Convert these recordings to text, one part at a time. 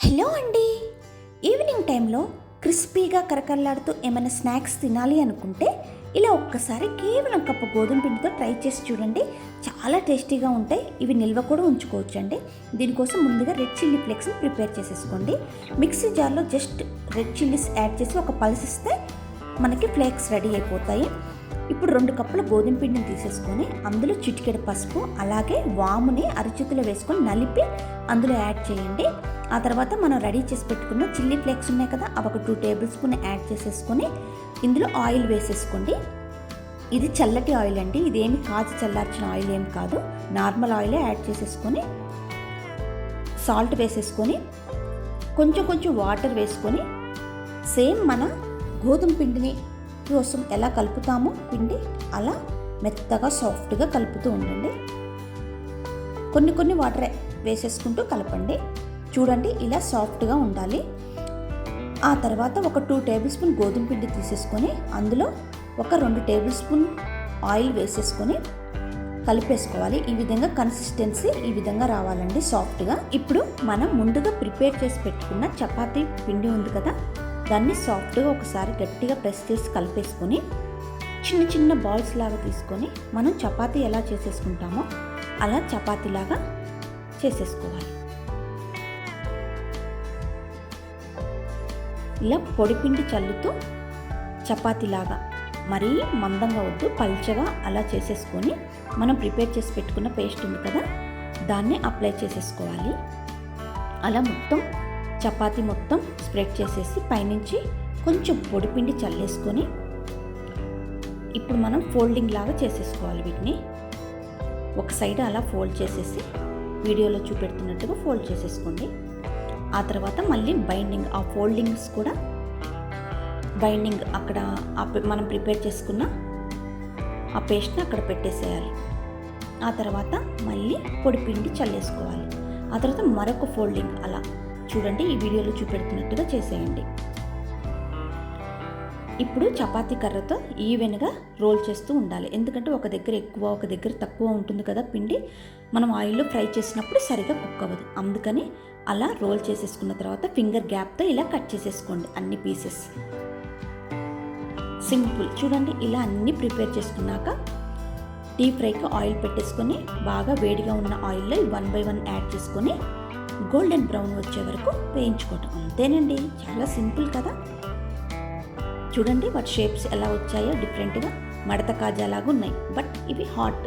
Hello అండి. Evening టైంలో క్రిస్పీగా కరకరలాడుతూ ఏమైనా స్నాక్స్ తినాలి అనుకుంటే ఇలా ఒక్కసారి కేవలం కప్పు గోధుమ పిండితో ట్రై చేసి చూడండి. చాలా టేస్టీగా ఉంటాయి. ఇవి నిల్వ కూడా ఉంచుకోవచ్చు అండి. దీనికోసం ముందుగా రెడ్ చిల్లీ ఫ్లేక్స్ని ప్రిపేర్ చేసేసుకోండి. మిక్సీ జార్లో జస్ట్ రెడ్ చిల్లీస్ యాడ్ చేసి ఒక పల్స్ ఇస్తే మనకి ఫ్లేక్స్ రెడీ అయిపోతాయి. ఇప్పుడు 2 కప్పుల గోధుమ పిండిని తీసేసుకొని అందులో చిటికెడు పసుపు అలాగే వాముని అరచేతిలో వేసుకొని నలిపి అందులో యాడ్ చేయండి. ఆ తర్వాత మనం రెడీ చేసి పెట్టుకున్న చిల్లీ ఫ్లేక్స్ ఉన్నాయి కదా, అవి ఒక 2 టేబుల్ స్పూన్ యాడ్ చేసేసుకొని ఇందులో ఆయిల్ వేసేసుకోండి. ఇది చల్లటి ఆయిల్ అండి, ఇదేమి కాచి చల్లార్చిన ఆయిల్ ఏమి కాదు, నార్మల్ ఆయిలే యాడ్ చేసేసుకొని సాల్ట్ వేసేసుకొని కొంచెం వాటర్ వేసుకొని సేమ్ మన గోధుమ పిండిని కోసం ఎలా కలుపుతామో పిండి అలా మెత్తగా సాఫ్ట్గా కలుపుతూ ఉండండి. కొన్ని వాటర్ వేసేసుకుంటూ కలపండి. చూడండి ఇలా సాఫ్ట్గా ఉండాలి. ఆ తర్వాత ఒక 2 టేబుల్ స్పూన్ గోధుమ పిండి తీసేసుకొని అందులో ఒక 2 టేబుల్ స్పూన్ ఆయిల్ వేసేసుకొని కలిపేసుకోవాలి. ఈ విధంగా కన్సిస్టెన్సీ ఈ విధంగా రావాలండి సాఫ్ట్గా. ఇప్పుడు మనం ముందుగా ప్రిపేర్ చేసి పెట్టుకున్న చపాతీ పిండి ఉంది కదా, దాన్ని సాఫ్ట్గా ఒకసారి గట్టిగా ప్రెస్ చేసి కలిపేసుకొని చిన్న బాల్స్ లాగా తీసుకొని మనం చపాతీ ఎలా చేసేసుకుంటామో అలా చపాతీలాగా చేసేసుకోవాలి. ఇలా పొడిపిండి చల్లుతూ చపాతీలాగా మరీ మందంగా వద్దు, పల్చగా అలా చేసేసుకొని మనం ప్రిపేర్ చేసి పెట్టుకున్న పేస్ట్ ఉంది కదా, దాన్ని అప్లై చేసేసుకోవాలి. అలా మొత్తం చపాతీ మొత్తం స్ప్రెడ్ చేసేసి పైనుంచి కొంచెం పొడిపిండి చల్లేసుకొని ఇప్పుడు మనం ఫోల్డింగ్ లాగా చేసేసుకోవాలి. వీటిని ఒక సైడ్ అలా ఫోల్డ్ చేసేసి వీడియోలో చూపెడుతున్నట్టుగా ఫోల్డ్ చేసేసుకోండి. ఆ తర్వాత మళ్ళీ బైండింగ్, ఆ ఫోల్డింగ్స్ కూడా బైండింగ్ అక్కడ మనం ప్రిపేర్ చేసుకున్న ఆ పేస్ట్ని అక్కడ పెట్టేసేయాలి. ఆ తర్వాత మళ్ళీ పొడిపిండి చల్లేసుకోవాలి. ఆ తర్వాత మరొక ఫోల్డింగ్ అలా చూడండి, ఈ వీడియోలో చూపెడుతున్నట్టుగా చేసేయండి. ఇప్పుడు చపాతీ కర్రతో ఈవెన్గా రోల్ చేస్తూ ఉండాలి. ఎందుకంటే ఒక దగ్గర ఎక్కువ ఒక దగ్గర తక్కువ ఉంటుంది కదా పిండి, మనం ఆయిల్లో ఫ్రై చేసినప్పుడు సరిగా కుక్ అవ్వదు. అందుకని అలా రోల్ చేసేసుకున్న తర్వాత ఫింగర్ గ్యాప్తో ఇలా కట్ చేసేసుకోండి అన్ని పీసెస్. సింపుల్. చూడండి ఇలా అన్నీ ప్రిపేర్ చేసుకున్నాక డీప్ ఫ్రైకి ఆయిల్ పెట్టేసుకొని బాగా వేడిగా ఉన్న ఆయిల్లో 1 by 1 యాడ్ చేసుకొని గోల్డెన్ బ్రౌన్ వచ్చే వరకు వేయించుకోవటం. అంతేనండి, చాలా సింపుల్ కదా. చూడండి వాటి షేప్స్ ఎలా వచ్చాయో డిఫరెంట్గా మడత కాజాలాగా ఉన్నాయి. బట్ ఇవి హాట్.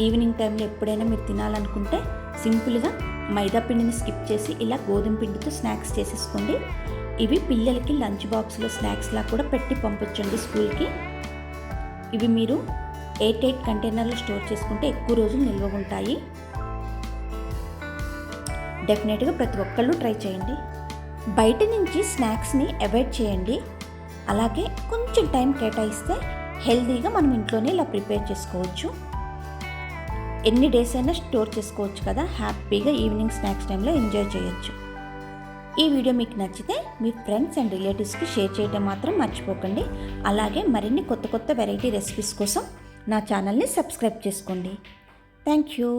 ఈవినింగ్ టైంలో ఎప్పుడైనా మీరు తినాలనుకుంటే సింపుల్గా మైదా పిండిని స్కిప్ చేసి ఇలా గోధుమ పిండితో స్నాక్స్ చేసేసుకోండి. ఇవి పిల్లలకి లంచ్ బాక్స్లో స్నాక్స్లా కూడా పెట్టి పంపించండి స్కూల్కి. ఇవి మీరు 8 కంటైనర్లో స్టోర్ చేసుకుంటే ఎక్కువ రోజులు నిల్వ ఉంటాయి. డెఫినెట్గా ప్రతి ఒక్కళ్ళు ట్రై చేయండి. బయట నుంచి స్నాక్స్ని అవాయిడ్ చేయండి. అలాగే కొంచెం టైం కేటాయిస్తే హెల్తీగా మనం ఇంట్లోనే ఇలా ప్రిపేర్ చేసుకోవచ్చు. ఎన్ని డేస్ అయినా స్టోర్ చేసుకోవచ్చు కదా, హ్యాపీగా ఈవినింగ్ స్నాక్స్ టైంలో ఎంజాయ్ చేయొచ్చు. ఈ వీడియో మీకు నచ్చితే మీ ఫ్రెండ్స్ అండ్ రిలేటివ్స్కి షేర్ చేయడం మాత్రం మర్చిపోకండి. అలాగే మరిన్ని కొత్త వెరైటీ రెసిపీస్ కోసం నా ఛానల్ని సబ్స్క్రైబ్ చేసుకోండి. Thank you.